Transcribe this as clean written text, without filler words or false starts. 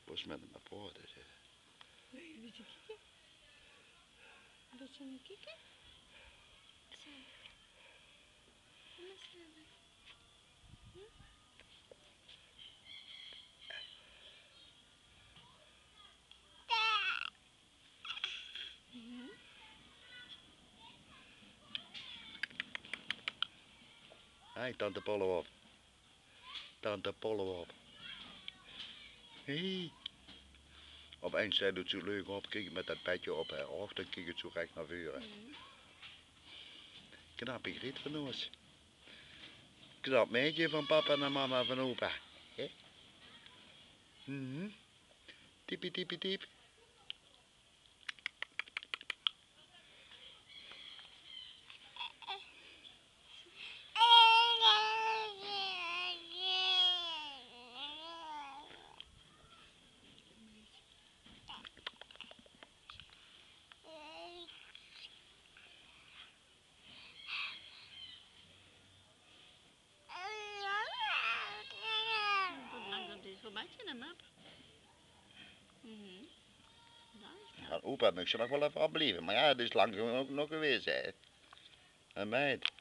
Moest met hem praten. Zeg. Wil je een beetje kijken? Een beetje niet kijken? Zo. Kom eens verder. Hé, tante Pollewoop. Tante Pollewoop. Hé. Opeens zei het zo leuk op, kijk met dat petje op haar hoofd, dan kijk het zo recht naar voren. Knappe griet van ons. Knap meisje van papa en mama van opa. Hè? Tiepie, tiepie, tiep. Voorbijtje naar map. Ja, opa mag ze nog wel even opblijven, maar ja, het is lang genoeg nog geweest, hè. Een meid.